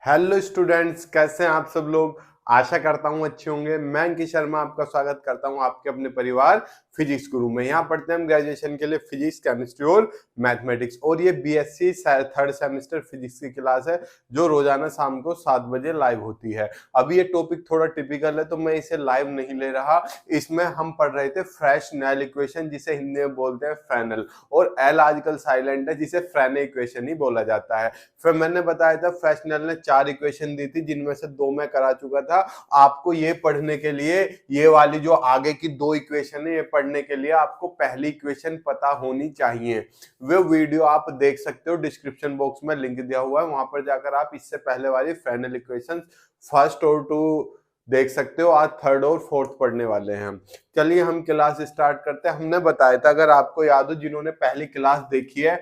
Hello students, कैसे हैं आप सब लोग। आशा करता हूं अच्छे होंगे। मैं अंकित शर्मा आपका स्वागत करता हूं आपके अपने परिवार फिजिक्स गुरु में। यहाँ पढ़ते हैं हम ग्रेजुएशन के लिए फिजिक्स, केमिस्ट्री और मैथमेटिक्स। और ये बीएससी थर्ड सेमेस्टर फिजिक्स की क्लास है जो रोजाना शाम को 7 बजे लाइव होती है। अभी ये टॉपिक थोड़ा टिपिकल है तो मैं इसे लाइव नहीं ले रहा। इसमें हम पढ़ रहे थे फ्रेशनेल इक्वेशन, जिसे हिंदी में बोलते हैं फ्रेनल, और एल आजकल साइलेंट है जिसे फ्रेने इक्वेशन ही बोला जाता है। फिर मैंने बताया था फ्रेशनेल ने 4 इक्वेशन दी थी जिनमें से 2 मैं करा चुका था। आपको ये पढ़ने के लिए, ये वाली जो आगे की 2 इक्वेशन है, ये पढ़ने के लिए आपको पहली इक्वेशन पता होनी चाहिए। वो वीडियो आप देख सकते हो, डिस्क्रिप्शन बॉक्स में लिंक दिया हुआ है, वहां पर जाकर आप इससे पहले वाली फ्रेनल इक्वेशन फर्स्ट और 2 देख सकते हो। आज थर्ड और फोर्थ पढ़ने वाले हैं हम। चलिए हम क्लास स्टार्ट करते हैं। हमने बताया था, अगर आपको याद हो जिन्होंने पहली क्लास देखी है,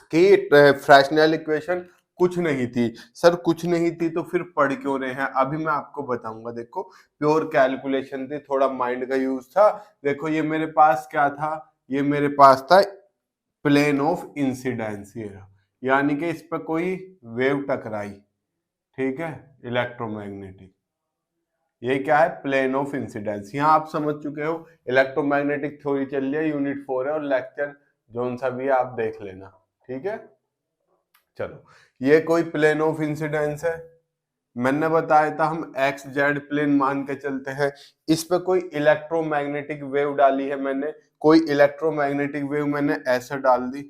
कि फ्रैक्शनल इक्वेशन कुछ नहीं थी। सर कुछ नहीं थी तो फिर पढ़ क्यों रहे हैं? अभी मैं आपको बताऊंगा। देखो, प्योर कैलकुलेशन थी, थोड़ा माइंड का यूज था। देखो ये मेरे पास क्या था, ये मेरे पास था प्लेन ऑफ इंसिडेंस, यानी कि इस पर कोई वेव टकराई, ठीक है, इलेक्ट्रोमैग्नेटिक। ये क्या है? Plane of incidence. यहाँ आप समझ चुके हो, इलेक्ट्रोमैग्नेटिक थ्योरी चल रही है, यूनिट 4 है, और लेक्चर जोन सा भी है आप देख लेना, ठीक है। चलो, ये कोई प्लेन ऑफ इंसिडेंस है। मैंने बताया था हम एक्स जेड प्लेन मान के चलते हैं। इस पे कोई इलेक्ट्रोमैग्नेटिक वेव डाली है मैंने, कोई इलेक्ट्रोमैग्नेटिक वेव मैंने ऐसे डाल दी,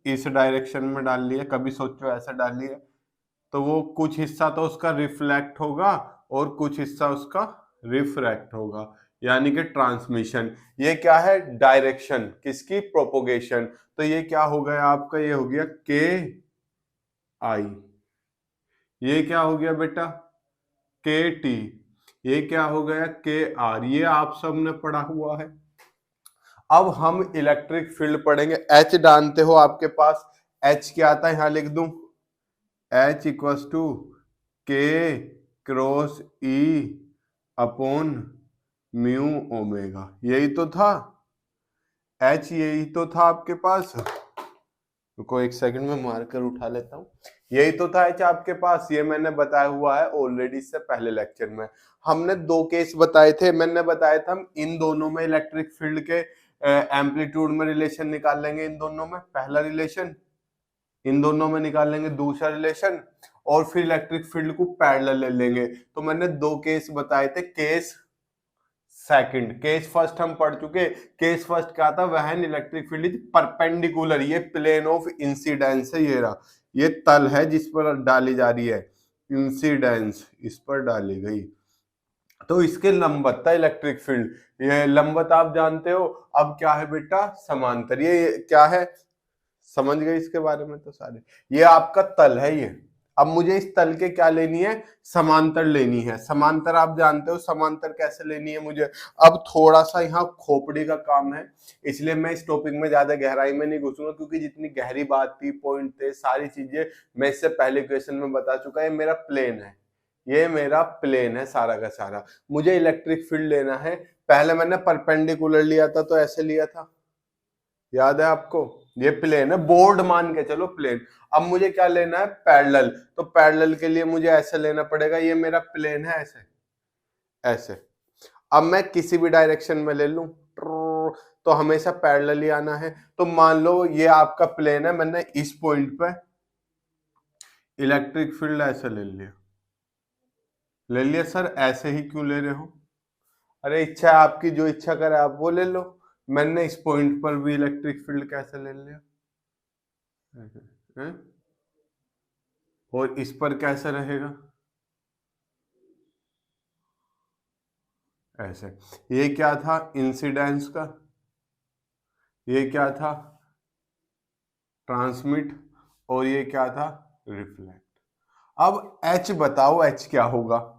इस डायरेक्शन में डाल ली है, कभी सोचो ऐसे डाली है, तो वो कुछ हिस्सा तो उसका रिफ्लेक्ट होगा और कुछ हिस्सा उसका रिफ्रैक्ट होगा, यानी कि ट्रांसमिशन। ये क्या है? डायरेक्शन किसकी? प्रोपोगेशन। तो ये क्या हो गया आपका? ये हो गया के आई। ये क्या हो गया बेटा? के टी। ये क्या हो गया? के आर। ये आप सबने पढ़ा हुआ है। अब हम इलेक्ट्रिक फील्ड पढ़ेंगे। एच जानते हो आपके पास? एच क्या आता है? यहां लिख दूं, H equals to K cross E upon mu omega. यही तो था एच, यही तो था आपके पास। रुको एक सेकंड में मार्कर उठा लेता हूँ। यही तो था एच आपके पास, ये मैंने बताया हुआ है ऑलरेडी इससे पहले लेक्चर में। हमने 2 केस बताए थे। मैंने बताया था हम इन दोनों में इलेक्ट्रिक फील्ड के एम्पलीट्यूड में रिलेशन निकाल लेंगे। इन दोनों में पहला रिलेशन, इन दोनों में निकाल लेंगे दूसरा रिलेशन, और फिर इलेक्ट्रिक फील्ड को पैरेलल ले लेंगे। तो मैंने 2 केस बताए थे। केस सेकंड, केस फर्स्ट हम पढ़ चुके। केस फर्स्ट क्या था? वह इलेक्ट्रिक फील्ड इज परपेंडिकुलर, ये प्लेन ऑफ इंसिडेंस है, ये रहा, ये तल है जिस पर डाली जा रही है इंसिडेंस, इस पर डाली गई, तो इसके लंबवत था इलेक्ट्रिक फील्ड। ये लंबवत आप जानते हो। अब क्या है बेटा? समांतर। ये क्या है? समझ गए इसके बारे में तो सारे। ये आपका तल है ये। अब मुझे इस तल के क्या लेनी है? समांतर लेनी है। समांतर आप जानते हो समांतर कैसे लेनी है मुझे। अब थोड़ा सा यहाँ खोपड़ी का काम है, इसलिए मैं इस टॉपिक में ज्यादा गहराई में नहीं घुसूंगा, क्योंकि जितनी गहरी बात थी, पॉइंट थे, सारी चीजें मैं इससे पहले क्वेश्चन में बता चुका। ये मेरा प्लेन है, ये मेरा प्लेन है सारा का सारा। मुझे इलेक्ट्रिक फील्ड लेना है। पहले मैंने परपेंडिकुलर लिया था, तो ऐसे लिया था, याद है आपको? ये प्लेन है, बोर्ड मान के चलो प्लेन। अब मुझे क्या लेना है? पैरेलल। तो पैरेलल के लिए मुझे ऐसे लेना पड़ेगा। ये मेरा प्लेन है, ऐसे ऐसे। अब मैं किसी भी डायरेक्शन में ले लूं तो हमेशा पैरेलल ही आना है। तो मान लो ये आपका प्लेन है, मैंने इस पॉइंट पे इलेक्ट्रिक फील्ड ऐसे ले लिया। ले लिया सर, ऐसे ही क्यों ले रहे हो? अरे इच्छा है आपकी, जो इच्छा करे आप वो ले लो। मैंने इस पॉइंट पर भी इलेक्ट्रिक फील्ड कैसे ले लिया है? और इस पर कैसे रहेगा? ऐसे। ये क्या था? इंसिडेंस का। ये क्या था? ट्रांसमिट। और ये क्या था? रिफ्लेक्ट। अब एच बताओ, एच क्या होगा?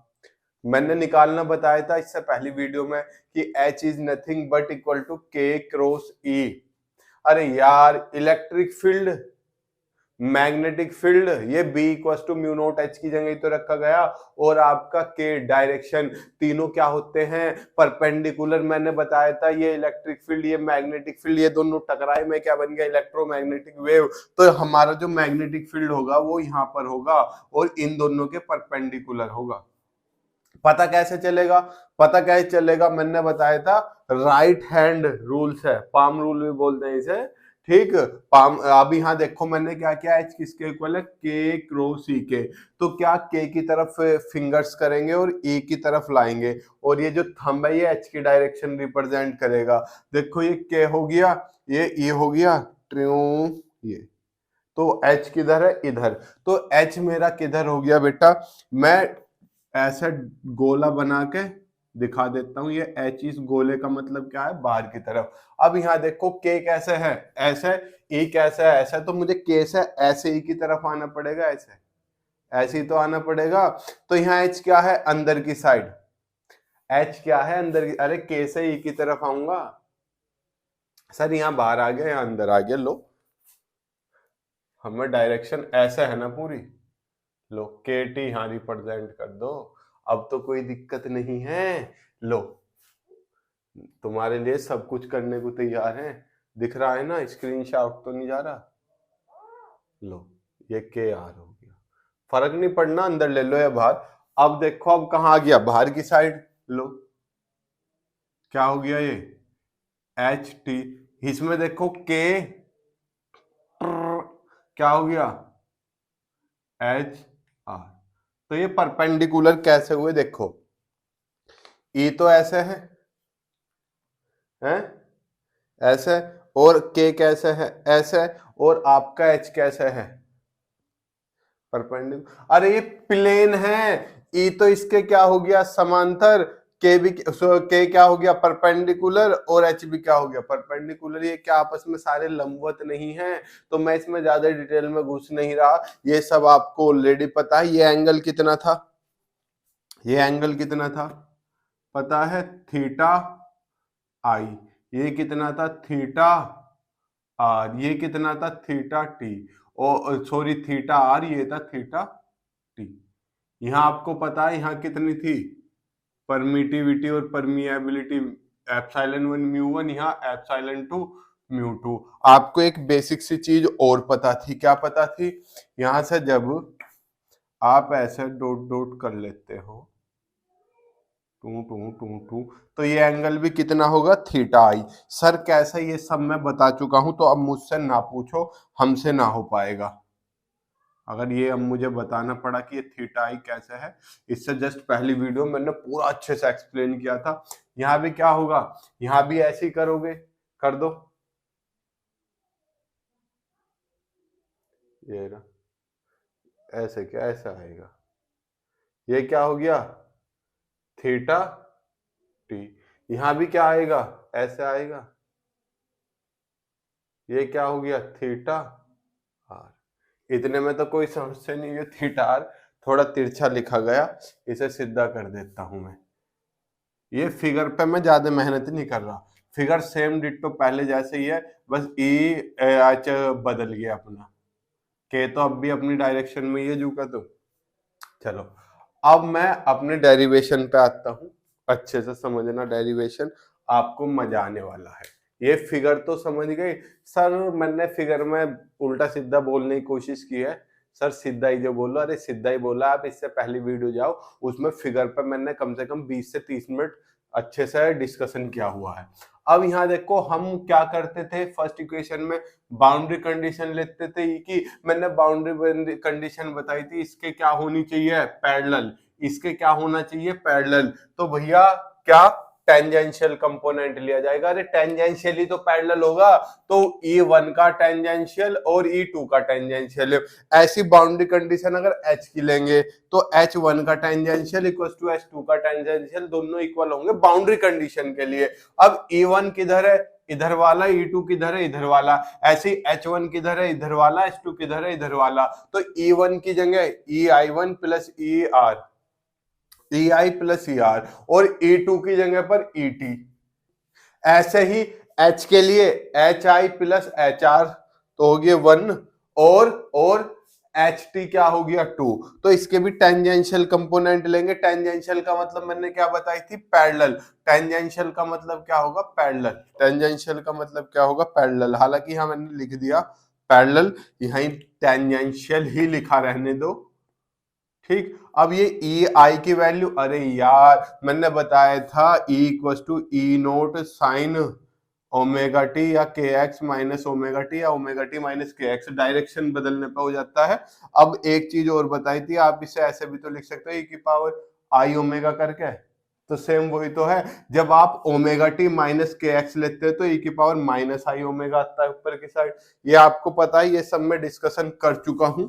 मैंने निकालना बताया था इससे पहली वीडियो में कि H is nothing but equal to K cross E. अरे यार, इलेक्ट्रिक फील्ड मैग्नेटिक फील्ड, ये B equal to mu naught H की जगह ही तो रखा गया, और आपका K डायरेक्शन, तीनों क्या होते हैं, परपेंडिकुलर। मैंने बताया था ये इलेक्ट्रिक फील्ड, ये मैग्नेटिक फील्ड, ये दोनों टकराए में क्या बन गया, इलेक्ट्रोमैग्नेटिक वेव। तो हमारा जो मैग्नेटिक फील्ड होगा वो यहाँ पर होगा और इन दोनों के परपेंडिकुलर होगा। पता कैसे चलेगा, मैंने बताया था राइट हैंड रूल्स है, पाम रूल भी बोलते हैं इसे, ठीक। पाम, अब यहाँ देखो मैंने क्या किया, एच किसके इक्वल है, के क्रॉस ई के, तो क्या के की तरफ फिंगर्स करेंगे और ई की तरफ लाएंगे, और ये जो थंब है ये एच की डायरेक्शन रिप्रेजेंट करेगा। देखो ये के हो गया, ये ई हो गया, ट्रू ये, तो एच किधर है, इधर। तो एच मेरा किधर हो गया बेटा, मैं ऐसा गोला बना के दिखा देता हूं, ये एच इस गोले का मतलब क्या है, बाहर की तरफ। अब यहाँ देखो के कैसे है, ऐसे, ई कैसे है, ऐसे, तो मुझे के से ऐसे ई की तरफ आना पड़ेगा, ऐसे ही तो आना पड़ेगा। तो यहाँ एच क्या है, अंदर की साइड, एच क्या है, अंदर की, अरे के से ई की तरफ आऊंगा सर, यहाँ बाहर आ गया, यहाँ अंदर आ गया, लो हमें डायरेक्शन ऐसे है ना पूरी, लो के टी यहाँ रिप्रेजेंट कर दो, अब तो कोई दिक्कत नहीं है। लो तुम्हारे लिए सब कुछ करने को तैयार है, दिख रहा है ना, स्क्रीनशॉट तो नहीं जा रहा। लो ये के आर हो गया, फर्क नहीं पड़ना अंदर ले लो या बाहर। अब देखो अब कहाँ आ गया, बाहर की साइड, लो क्या हो गया ये एच टी, इसमें देखो के क्या हो गया, एच आर। तो ये परपेंडिकुलर कैसे हुए, देखो ई तो ऐसे है, हैं ऐसे, और के कैसे है, ऐसे, और आपका एच कैसे है, परपेंडिकुलर। अरे ये प्लेन है, ई तो इसके क्या हो गया, समांतर, के भी के क्या हो गया, परपेंडिकुलर, और एच भी क्या हो गया, परपेंडिकुलर। ये क्या आपस में सारे लंबवत नहीं है, तो मैं इसमें ज्यादा डिटेल में घुस नहीं रहा, ये सब आपको ऑलरेडी पता है। ये एंगल कितना था, ये एंगल कितना था पता है, थीटा आई, ये कितना था, थीटा आर, ये कितना था, थीटा टी, और सॉरी थीटा आर, ये था थीटा टी। यहाँ आपको पता है यहाँ कितनी थी, परमिटिविटी और परमिएबिलिटी, एप्सिलॉन 1 म्यू 1, यहाँ एप्सिलॉन 2 म्यू 2। आपको एक बेसिक सी चीज और पता थी, क्या पता थी, यहाँ से जब आप ऐसे डॉट डॉट कर लेते हो, टू टू टू टू, तो ये एंगल भी कितना होगा, थीटा आई। सर कैसा, ये सब मैं बता चुका हूं, तो अब मुझसे ना पूछो, हमसे ना हो पाएगा। अगर ये अब मुझे बताना पड़ा कि ये थीटा आई कैसे है, इससे जस्ट पहली वीडियो मैंने पूरा अच्छे से एक्सप्लेन किया था। यहाँ भी क्या होगा, यहाँ भी ऐसे ही करोगे, कर दो, ये ना ऐसे, क्या ऐसा आएगा, ये क्या हो गया, थीटा टी। यहां भी क्या आएगा, ऐसे आएगा, ये क्या हो गया, थीटा आर। इतने में तो कोई समस्या नहीं है, थीटा आर थोड़ा तिरछा लिखा गया, इसे सीधा कर देता हूं मैं। ये फिगर पे मैं ज्यादा मेहनत नहीं कर रहा, फिगर सेम डिट्टो पहले जैसे ही है, बस ई एच बदल गया अपना, के तो अब भी अपनी डायरेक्शन में ही है जू का। तो चलो अब मैं अपने डेरिवेशन पे आता हूं, अच्छे से समझना डेरिवेशन, आपको मजा आने वाला है। ये फिगर तो समझ गए सर, मैंने फिगर में उल्टा सीधा बोलने की कोशिश की है, सर सीधा ही जो बोलो, अरे सीधा ही बोला। आप इससे पहली वीडियो जाओ, उसमें फिगर पे मैंने कम से कम 20 से 30 मिनट अच्छे से डिस्कशन किया हुआ है। अब यहाँ देखो हम क्या करते थे, फर्स्ट इक्वेशन में बाउंड्री कंडीशन लेते थे कि मैंने बाउंड्री कंडीशन बताई थी, इसके क्या होनी चाहिए, पैरेलल, इसके क्या होना चाहिए, पैरेलल। तो भैया क्या टेंजेंशियल कंपोनेंट लिया जाएगा, अरे टेंजेंशियल ही तो पैरेलल होगा, तो E1 का टेंजेंशियल और E2 का टेंजेंशियल। ऐसी बाउंड्री कंडीशन अगर H की लेंगे तो H1 का टेंजेंशियल इक्वल टू H2 का टेंजेंशियल, दोनों इक्वल होंगे बाउंड्री कंडीशन के लिए। अब E1 किधर है, इधर वाला, E2 किधर है, इधर वाला, ऐसे H1 किधर है, इधर वाला, H2 किधर है, इधर वाला। तो E1 की जगह EI1 plus ER, EI plus ER, और E2 की जगह पर ET। ऐसे ही H के लिए HI प्लस HR, तो हो गया 1, और एच टी क्या हो गया 2। तो इसके भी टेंजेंशियल कंपोनेंट लेंगे। टेंजेंशियल का मतलब मैंने क्या बताई थी, पैरेलल। टेंजेंशियल का मतलब क्या होगा, पैरेलल। टेंजेंशियल का मतलब क्या होगा, पैरेलल। हालांकि यहाँ मैंने लिख दिया पैरेलल, यहाँ टेंजेंशियल ही लिखा रहने दो, ठीक। अब ये ई आई की वैल्यू, अरे यार मैंने बताया था E equal to E naught sine omega T या K x minus omega T या omega T minus K x, direction बदलने पे हो जाता है। अब एक चीज और बताई थी, आप इसे ऐसे भी तो लिख सकते हो ई की पावर आई ओमेगा करके, तो सेम वही तो है। जब आप omega T minus K x लेते हो तो ई की पावर माइनस आई ओमेगा आता है ऊपर की साइड। ये आपको पता है, ये सब मैं डिस्कशन कर चुका हूं।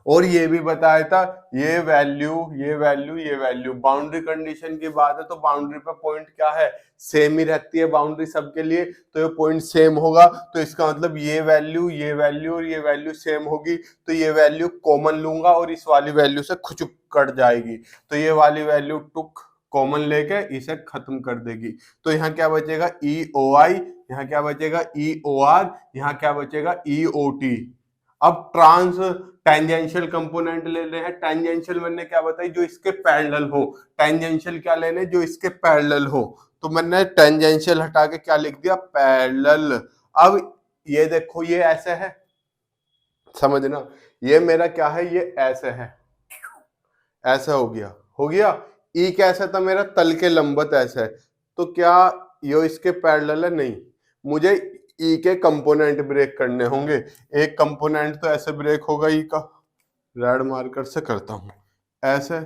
और ये भी बताया था, ये वैल्यू ये वैल्यू ये वैल्यू, बाउंड्री कंडीशन की बात है तो बाउंड्री पे पॉइंट क्या है, सेम ही रहती है बाउंड्री सबके लिए, तो ये पॉइंट सेम होगा। तो इसका मतलब ये वैल्यू और ये वैल्यू सेम होगी, तो ये वैल्यू कॉमन लूंगा और इस वाली वैल्यू से खुचुक कट जाएगी, तो ये वाली वैल्यू टुक कॉमन लेके इसे खत्म कर देगी। तो यहाँ क्या बचेगा, ई ओ आई, यहाँ क्या बचेगा, ई ओ आर, यहाँ क्या बचेगा, ई ओ टी। अब ट्रांस टेंजेंशियल कंपोनेंट ले रहे हैं। टेंजेंशियल मैंने क्या बताई, जो इसके पैरेलल हो। टेंजेंशियल क्या लेने, जो इसके पैरेलल हो। तो मैंने टेंजेंशियल हटा के क्या लिख दिया, पैरेलल। अब ये देखो, ये ऐसे है, समझना, ये मेरा क्या है, ये ऐसे है, ऐसा हो गया। ई कैसा था मेरा, तल के लंबवत ऐसे है, तो क्या ये इसके पैरेलल है, नहीं। मुझे ई के कंपोनेंट ब्रेक करने होंगे। एक कंपोनेंट तो ऐसे ब्रेक होगा ई का, रेड मार्कर से करता हूं, ऐसे,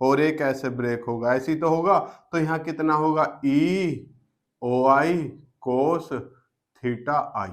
और एक ऐसे ब्रेक होगा, ऐसे ही तो होगा। तो यहाँ कितना होगा, ई ओ आई कोस थीटा आई।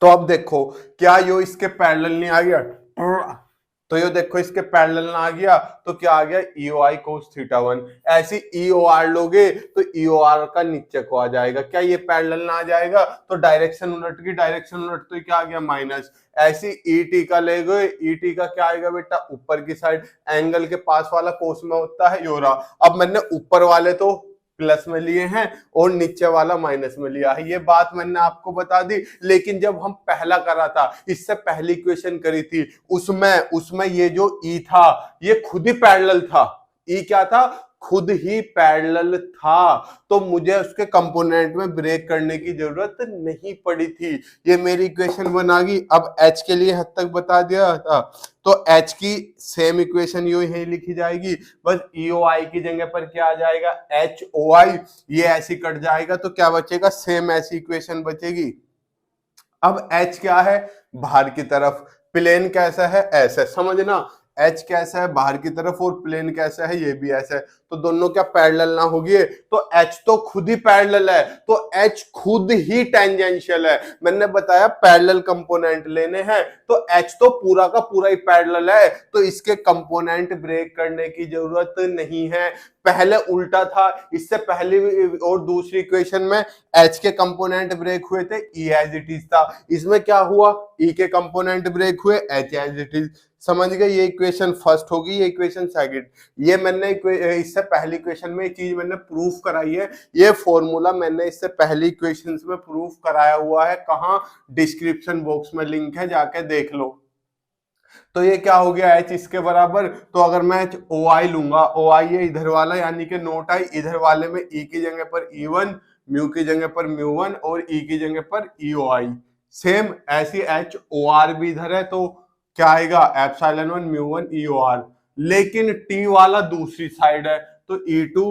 तो अब देखो, क्या यो इसके पैरेलल नहीं आ गया, तो ये देखो इसके पैरेलल ना आ गया, तो क्या आ गया, ई ओ आई कोस थीटा 1। ऐसे ई ओ आर लोगे तो ई ओ आर का नीचे को आ जाएगा, क्या ये पैरेलल ना आ जाएगा, तो डायरेक्शन उलट की, डायरेक्शन उलट तो क्या आ गया, माइनस। ऐसे ई टी का ले गए, ई टी का क्या आएगा बेटा, ऊपर की साइड, एंगल के पास वाला कोस में होता है योरा। अब मैंने ऊपर वाले तो प्लस में लिए हैं और नीचे वाला माइनस में लिया है, ये बात मैंने आपको बता दी। लेकिन जब हम पहला करा था, इससे पहली इक्वेशन करी थी, उसमें ये जो ई था ये खुद ही पैरेलल था। ई क्या था, खुद ही पैरेलल था, तो मुझे उसके कंपोनेंट में ब्रेक करने की जरूरत नहीं पड़ी थी। ये मेरी इक्वेशन बना गई। अब एच के लिए हद तक बता दिया था, तो एच की सेम इक्वेशन यू यही लिखी जाएगी, बस ई ओ आई की जगह पर क्या आ जाएगा, एच ओ आई। ये ऐसी कट जाएगा तो क्या बचेगा, सेम ऐसी इक्वेशन बचेगी। अब एच क्या है, बाहर की तरफ, प्लेन कैसा है, ऐसा, समझना। एच कैसा है, बाहर की तरफ, और प्लेन कैसा है, ये भी ऐसा है, तो दोनों क्या पैरेलल ना होगी, तो एच तो खुद ही पैरेलल है, तो एच खुद ही टेंजेंशियल है। मैंने बताया पैरेलल कंपोनेंट लेने हैं, तो एच तो पूरा का पूरा ही पैरेलल है, तो इसके कंपोनेंट ब्रेक करने की जरूरत नहीं है। पहले उल्टा था, इससे पहले और दूसरी इक्वेशन में एच के कंपोनेंट ब्रेक हुए थे, ई एज इट इज था। इसमें क्या हुआ, ई के कंपोनेंट ब्रेक हुए, एच एज इट इज। समझ गए, ये इक्वेशन फर्स्ट होगी, ये इक्वेशन सेकंड। ये मैंने इससे पहली इक्वेशन में एक चीज मैंने प्रूफ कराई है, ये फॉर्मूला मैंने इससे पहली इक्वेशंस में प्रूफ कराया हुआ है। कहाँ, डिस्क्रिप्शन बॉक्स में लिंक है, जाके देख लो। तो ये क्या हो गया, एच इसके बराबर, तो अगर मैं एच ओ आई लूंगा, ओ आई है इधर वाला, यानी कि नोट आई, इधर वाले में ई की जगह पर ई वन, म्यू की जगह पर म्यू वन, और ई की जगह पर ई ओ आई। सेम ऐसी एच ओ आर भी इधर है, तो क्या आएगा, epsilon one mu one E O are. लेकिन टी वाला दूसरी साइड है, तो ई टू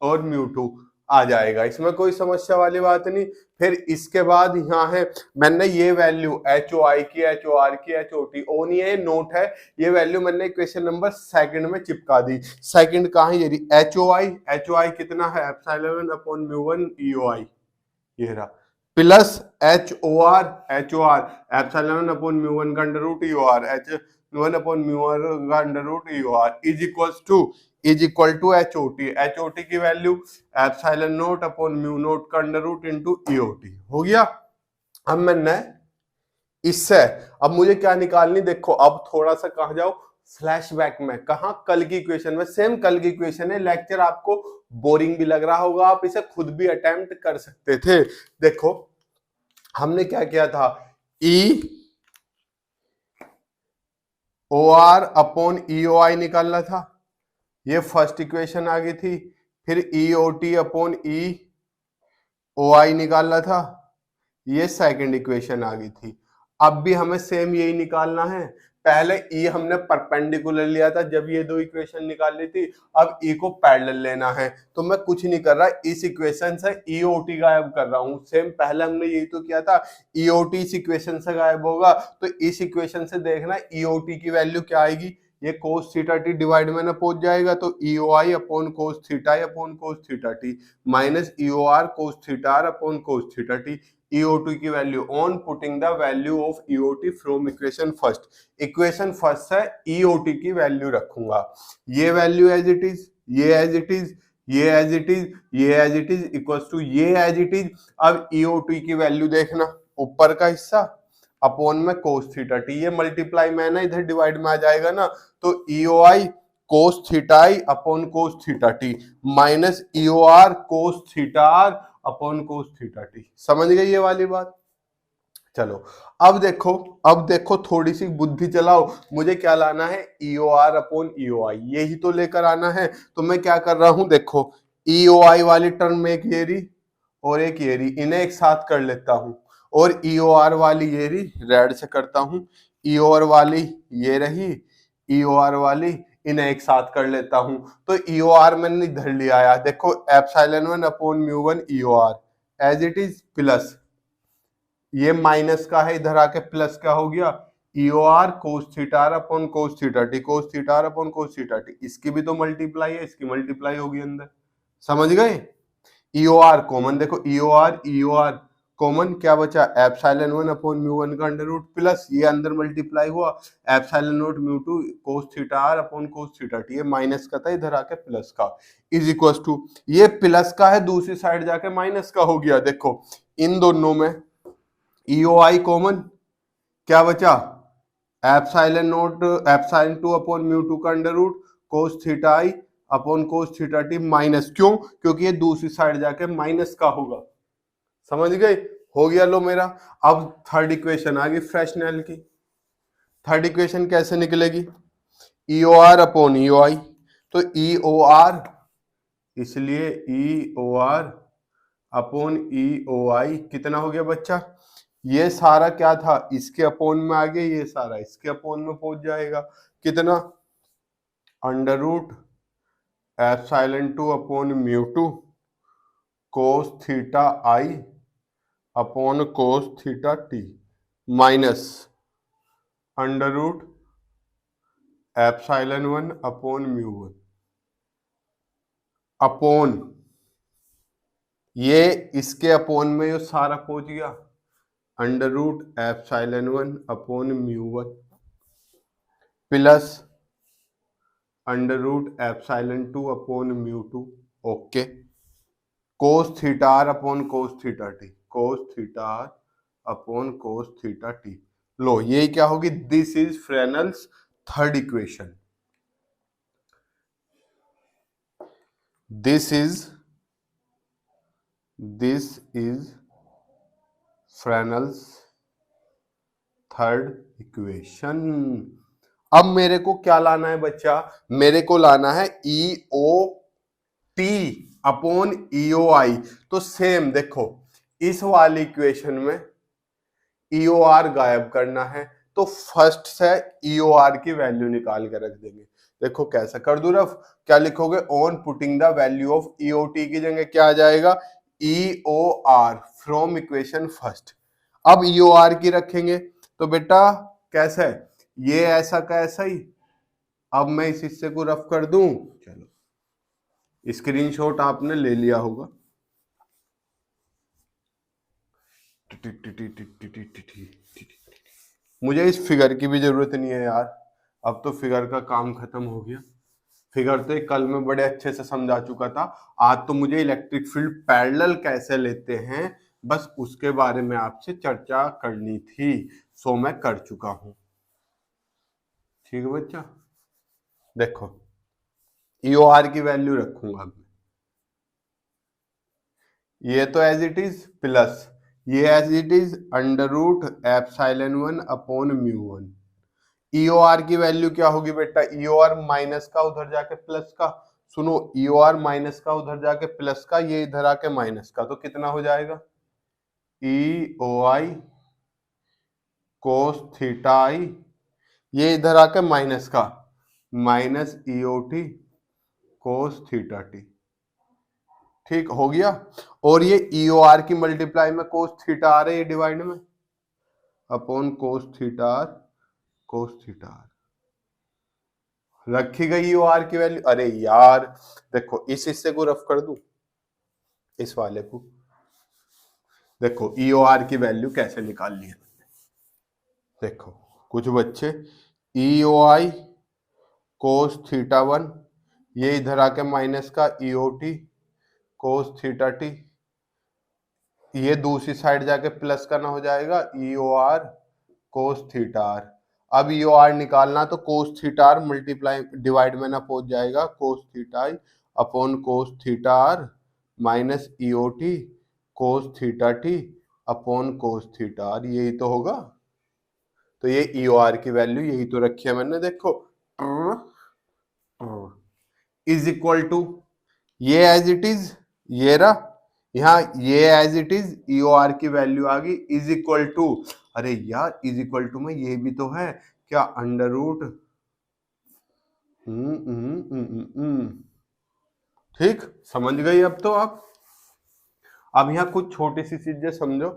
और म्यू टू आ जाएगा, इसमें कोई समस्या वाली बात नहीं। फिर इसके बाद यहाँ है, मैंने ये वैल्यू एच ओ आई की, एच ओ आर की, एच ओ टी, ओ नहीं है, नोट है, ये वैल्यू मैंने इक्वेशन नंबर सेकंड में चिपका दी। सेकंड कहाँ है, ये एच ओ आई कितना है, epsilon upon mu one E O I, ये रहा, plus H O R epsilon upon mu one का under root E O R, H one upon mu one का under root E O R is equal to H O T की value epsilon nought upon mu nought का under root into E O T हो गया। अब मैंने इससे, अब मुझे क्या निकालनी, देखो अब थोड़ा सा कहा जाओ फ्लैशबैक में, कहा, कल की इक्वेशन में। सेम कल की इक्वेशन है, लेक्चर आपको बोरिंग भी लग रहा होगा, आप इसे खुद भी अटेम्प्ट कर सकते थे। देखो हमने क्या किया था, ई O are upon E O आई निकालना था, ये फर्स्ट इक्वेशन आ गई थी। फिर ई ओ टी अपॉन ई ओ आई निकालना था, ये सेकंड इक्वेशन आ गई थी। अब भी हमें सेम यही निकालना है। पहले ई हमने परपेंडिकुलर लिया था जब ये दो इक्वेशन निकाल ली थी, अब ई को पैरेलल लेना है। तो मैं कुछ नहीं कर रहा, इस इक्वेशन से ई ओ टी गायब कर रहा हूं। सेम पहले हमने यही तो किया था, ई ओ टी इस इक्वेशन से गायब होगा। तो इस इक्वेशन से देखना ई ओ टी की वैल्यू क्या आएगी, ये कोस थीटा टी डिवाइड में ना पहुंच जाएगा, तो E O I upon cos theta I upon cos theta T minus E O R cos theta R upon cos theta T. EOT की value on putting the value of EOT from equation first. Equation first से EOT की value रखूंगा, ये value as it is, ये as it is, ये as it is, ये as it is equals to ये as it is. अब EOT की वैल्यू देखना, ऊपर का हिस्सा अपॉन में कोस थीटा टी, ये मल्टीप्लाई में ना इधर डिवाइड में आ जाएगा ना, तो EOI cos theta I upon cos theta T minus EOR cos theta R upon cos theta T. समझ गई ये वाली बात? चलो अब देखो, अब देखो थोड़ी सी बुद्धि चलाओ, मुझे क्या लाना है, ईओ आर अपॉन ईओ आई, यही तो लेकर आना है। तो मैं क्या कर रहा हूं, देखो ईओ आई वाली टर्म में एक ये रही और एक ये रही, इन्हें एक साथ कर लेता हूं, और ईओ आर वाली ये रही, रेड से करता हूं, ईओ आर वाली ये रही, ईओ आर वाली, इन्हें एक साथ कर लेता हूं। तो ईओ आर मैंने इधर लिया आया, देखो epsilon one upon mu one EO R as it is, plus ये माइनस का है, इधर आके प्लस क्या हो गया, EO R cos theta R upon cos theta T, cos theta R upon cos theta T, इसकी भी तो मल्टीप्लाई है, इसकी मल्टीप्लाई होगी अंदर। समझ गए? ईओ आर कॉमन, देखो ईओ आर कॉमन, क्या बचा, epsilon one upon mu one का अंडर रूट, प्लस ये अंदर मल्टीप्लाई हुआ epsilon naught mu two cos theta R upon cos theta T, ये माइनस का था, इधर आके प्लस का, इज इक्वल टू, ये प्लस का है दूसरी साइड जाके माइनस का हो गया। देखो इन दोनों में ईओ आई कॉमन, क्या बचा, epsilon nought epsilon two upon mu two का under root cos theta I upon cos theta T minus, क्यों, क्योंकि ये दूसरी साइड जाके माइनस का होगा। समझ गए? हो गया लो मेरा। अब थर्ड इक्वेशन आ गई फ्रेशनेल की। थर्ड इक्वेशन कैसे निकलेगी, ईओ आर अपॉन ईओ आई, तो ईओ आर, इसलिए ईओ आर अपॉन ईओ आई कितना हो गया बच्चा, ये सारा क्या था, इसके अपोन में आ गया, ये सारा इसके अपोन में पहुंच जाएगा, कितना, under root epsilon two upon mu two cos theta I upon cos theta T minus under root epsilon one upon mu one upon, ये इसके अपोन में ये सारा पहुंच गया, under root epsilon one upon mu one plus under root epsilon two upon mu two, okay, cos theta R upon cos theta T, cos theta R upon cos theta T. लो ये क्या होगी, this is Fresnel's third equation, this is Fresnel's third equation. अब मेरे को क्या लाना है बच्चा, मेरे को लाना है ई ओ टी अपॉन ईओ आई। तो सेम देखो इस वाली इक्वेशन में ईओ आर गायब करना है, तो फर्स्ट से ईओ आर की वैल्यू निकाल के रख देंगे। देखो कैसा कर दूं रफ, क्या लिखोगे, on putting the value of EO T की जगह क्या आ जाएगा, EO R from equation first. अब ईओ आर की रखेंगे तो बेटा कैसा है, ये ऐसा का ऐसा ही। अब मैं इस हिस्से को रफ कर दूं, चलो स्क्रीनशॉट आपने ले लिया होगा, मुझे इस फिगर की भी जरूरत नहीं है यार, अब तो फिगर का काम खत्म हो गया। फिगर तो कल मैं बड़े अच्छे से समझा चुका था, आज तो मुझे इलेक्ट्रिक फील्ड पैरेलल कैसे लेते हैं बस उसके बारे में आपसे चर्चा करनी थी, सो मैं कर चुका हूं। ठीक है बच्चा, देखो ईओ आर की वैल्यू रखूंगा, ये तो एज इट इज प्लस, ये as it is under root epsilon 1 upon mu 1। EO R की वैल्यू क्या होगी बेटा, ईओ आर माइनस का उधर जाके प्लस का, सुनो ईओ आर माइनस का उधर जाके प्लस का, ये इधर आके माइनस का, तो कितना हो जाएगा, ई ओ आई कोस थीटा आई, ये इधर आके माइनस का, minus EO T cos theta T. ठीक हो गया। और ये ईओ आर की मल्टीप्लाई में कोस थीटा आर है, ये डिवाइड में upon cos theta R, cos theta R रखी गई ईओ आर की वैल्यू। अरे यार देखो इस हिस्से को रफ कर दूं, इस वाले को, देखो ईओ आर की वैल्यू कैसे निकालनी है। देखो कुछ बच्चे ईओ आई कोस थीटा 1, ये इधर आके माइनस का EO T cos theta T, ये दूसरी साइड जाके प्लस का ना हो जाएगा EO R cos theta R. अब ईओ आर निकालना तो cos theta R multiply divide में ना पहुंच जाएगा, cos theta I upon cos theta R minus EO T cos theta T upon cos theta R, यही तो होगा। तो ये ईओ आर की वैल्यू यही तो रखी है मैंने, देखो इज इक्वल टू, ये एज इट इज, ये रहा यहाँ, ये as it is EO R की वैल्यू आ गई, इज इक्वल टू, अरे यार इज इक्वल टू में ये भी तो है क्या, अंडर रूट, ठीक समझ गई अब तो आप। अब यहाँ कुछ छोटी सी चीजें समझो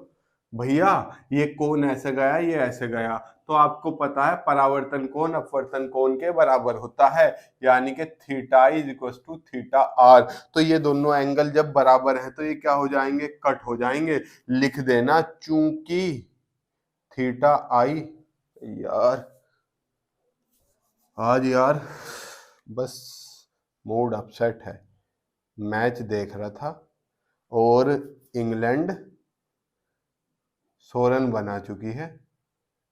भैया, ये कोण ऐसे गया, ये ऐसे गया, तो आपको पता है परावर्तन कोण अपवर्तन कोण के बराबर होता है, यानी कि theta is equal to theta R. तो ये दोनों एंगल जब बराबर है तो ये क्या हो जाएंगे, कट हो जाएंगे। लिख देना चूंकि थीटा आई, यार आज यार बस मूड अपसेट है, मैच देख रहा था और इंग्लैंड 100 रन बना चुकी है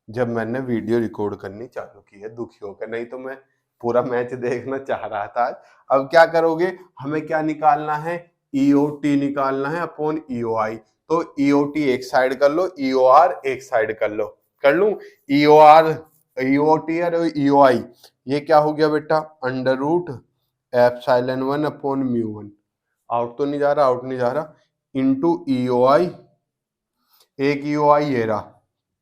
जब मैंने वीडियो रिकॉर्ड करनी चालू की है, दुखी होकर, नहीं तो मैं पूरा मैच देखना चाह रहा था आज। अब क्या करोगे, हमें क्या निकालना है, ईओटी निकालना है अपॉन ईओआई। तो ईओटी एक साइड कर लो, ईओआर एक साइड कर लो, कर लूं, ईओआर ईओटी और ईओआई, ये क्या हो गया बेटा, under root epsilon 1 upon mu 1, out तो नहीं जा रहा, आउट नहीं जा रहा, इंटू ईओआई, एक ईओआई ये रहा,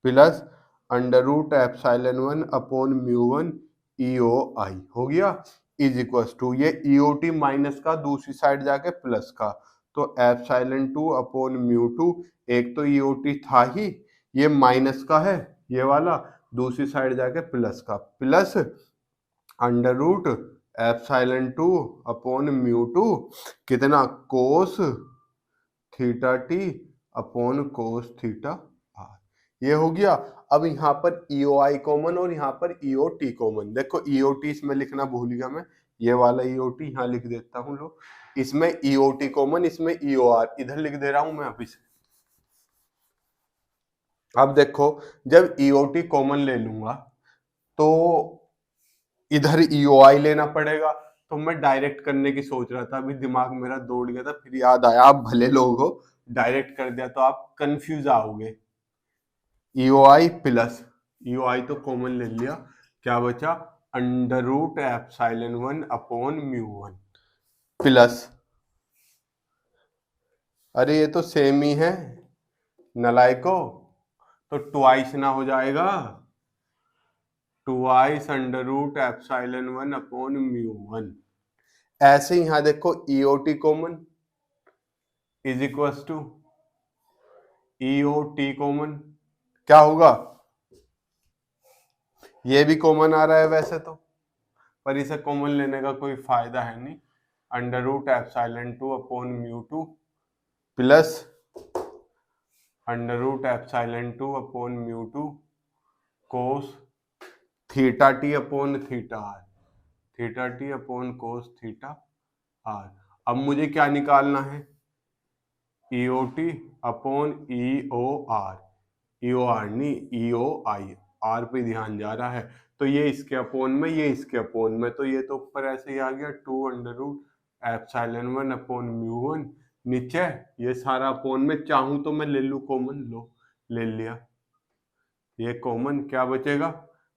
plus under root epsilon 1 upon mu 1 E O I हो गया, इज इक्वल टू, ये ईओटी माइनस का दूसरी साइड जाके प्लस का, तो एप्सिलॉन 2 अपॉन म्यू 2, एक तो ईओटी था ही, ये माइनस का है ये वाला, दूसरी साइड जाके प्लस का, plus under root epsilon 2 upon mu 2, कितना cos theta T upon cos theta R, ये हो गया। अब यहाँ पर ईओआई कॉमन और यहाँ पर ईओटी कॉमन, देखो ईओटी इसमें लिखना भूल गया मैं, ये वाला ईओटी यहाँ लिख देता हूँ लो, इसमें ईओटी कॉमन, इसमें ईओआर इधर लिख दे रहा हूं मैं अभी से। अब देखो जब ईओटी कॉमन ले लूंगा तो इधर ईओआई लेना पड़ेगा, तो मैं डायरेक्ट करने की सोच रहा था, अभी दिमाग मेरा दौड़ गया था, फिर याद आया आप भले लोग हो, डायरेक्ट कर दिया तो आप कंफ्यूज आओगे। ईओआई प्लस ईओआई तो कॉमन ले लिया, क्या बचा, under root epsilon 1 upon mu 1 plus, अरे ये तो सेम ही है नलायको, तो ट्वाइस ना हो जाएगा, twice under root epsilon 1 upon mu 1। ऐसे ही यहां देखो EOT common is equal to EOT common, क्या होगा, ये भी कॉमन आ रहा है वैसे तो, पर इसे कॉमन लेने का कोई फायदा है नहीं, under root epsilon 2 upon mu 2 plus under root epsilon 2 upon mu 2 cos theta T upon theta R, theta T upon cos theta R. अब मुझे क्या निकालना है, EOT upon EO R, EO R नहीं ईओ आई, आर पे ध्यान जा रहा है, तो ये इसके अपोन में, ये इसके अपोन में, तो ये तो ऊपर ऐसे ही आ गया 2 under root epsilon 1 upon mu 1 नीचे ये सारा अपोन में, चाहूं तो मैं ले लू कॉमन, लो ले लिया, ये कॉमन क्या बचेगा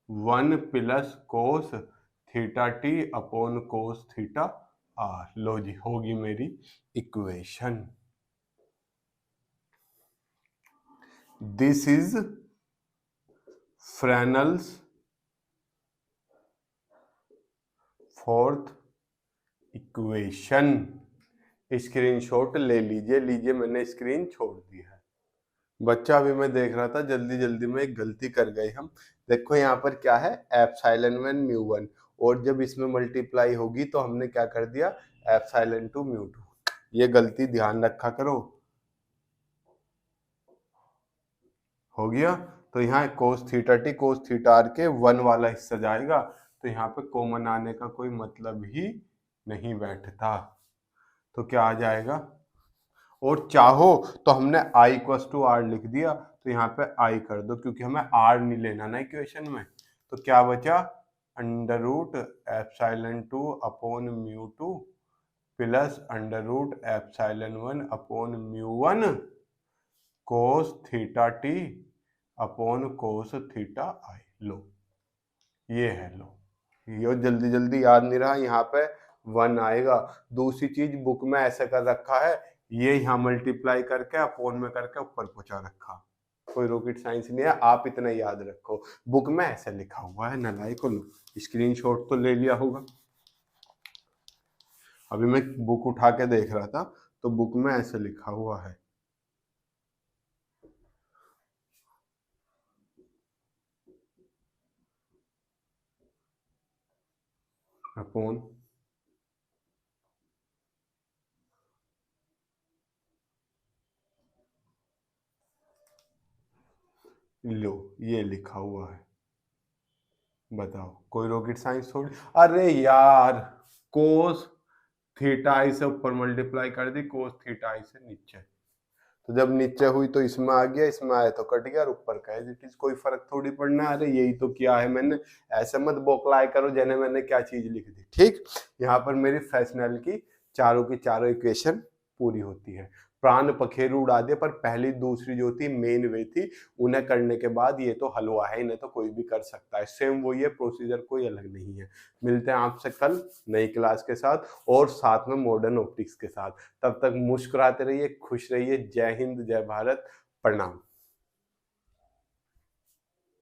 1 plus cos theta T upon cos theta R. लो जी होगी मेरी equation. This is Fresnel's fourth equation. Screenshot ले लीजिए, लीजिए मैंने स्क्रीन छोड़ दी है। बच्चा अभी मैं देख रहा था जल्दी जल्दी में एक गलती कर गए हम। देखो यहाँ पर क्या है एप्सिलॉन 1 म्यू 1, और जब इसमें मल्टीप्लाई होगी तो हमने क्या कर दिया एप्सिलॉन 2 म्यू 2। ये गलती ध्यान रखा करो। हो गया, तो यहाँ cos theta T cos theta R के 1 वाला हिस्सा जाएगा, तो यहाँ पे कॉमन आने का कोई मतलब ही नहीं बैठता। तो क्या आ जाएगा, और चाहो तो हमने i इक्वस टू आर लिख दिया, तो यहाँ पे i कर दो क्योंकि हमें r नहीं लेना ना इक्वेशन में। तो क्या बचा under root epsilon 2 upon mu 2 plus under root epsilon 1 upon mu 1 cos theta T upon cos theta I. लो ये है, लो ये जल्दी जल्दी याद नहीं रहा, यहाँ पे 1 आएगा। दूसरी चीज बुक में ऐसे कर रखा है, ये यहाँ मल्टीप्लाई करके अपोन में करके ऊपर पहुंचा रखा। कोई रॉकेट साइंस नहीं है, आप इतना याद रखो, बुक में ऐसे लिखा हुआ है। नलाई को लो स्क्रीनशॉट तो ले लिया होगा। अभी मैं बुक उठा के देख रहा था तो बुक में ऐसे लिखा हुआ है। अपोन लो ये लिखा हुआ है। बताओ कोई रॉकेट साइंस थोड़ी। अरे यार कोस थीटा आई से ऊपर मल्टीप्लाई कर दी, कोस थीटा आई से नीचे, तो जब नीचे हुई तो इसमें आ गया, इसमें आया तो कट गया, और ऊपर का इट इज कोई फर्क थोड़ी पड़ना। अरे यही तो किया है मैंने, ऐसे मत बौखलाया करो जैसे मैंने क्या चीज लिख दी। ठीक, यहाँ पर मेरी फ्रेस्नेल की चारों इक्वेशन पूरी होती है। प्राण पखेरु उड़ा दिया, पर पहली दूसरी जो थी मेन वे थी, उन्हें करने के बाद ये तो हलवा है, इन्हें तो कोई भी कर सकता है। सेम वही है, प्रोसीजर कोई अलग नहीं है। मिलते हैं आपसे कल नई क्लास के साथ और साथ में मॉडर्न ऑप्टिक्स के साथ। तब तक मुस्कुराते रहिए, खुश रहिए। जय हिंद, जय भारत, प्रणाम।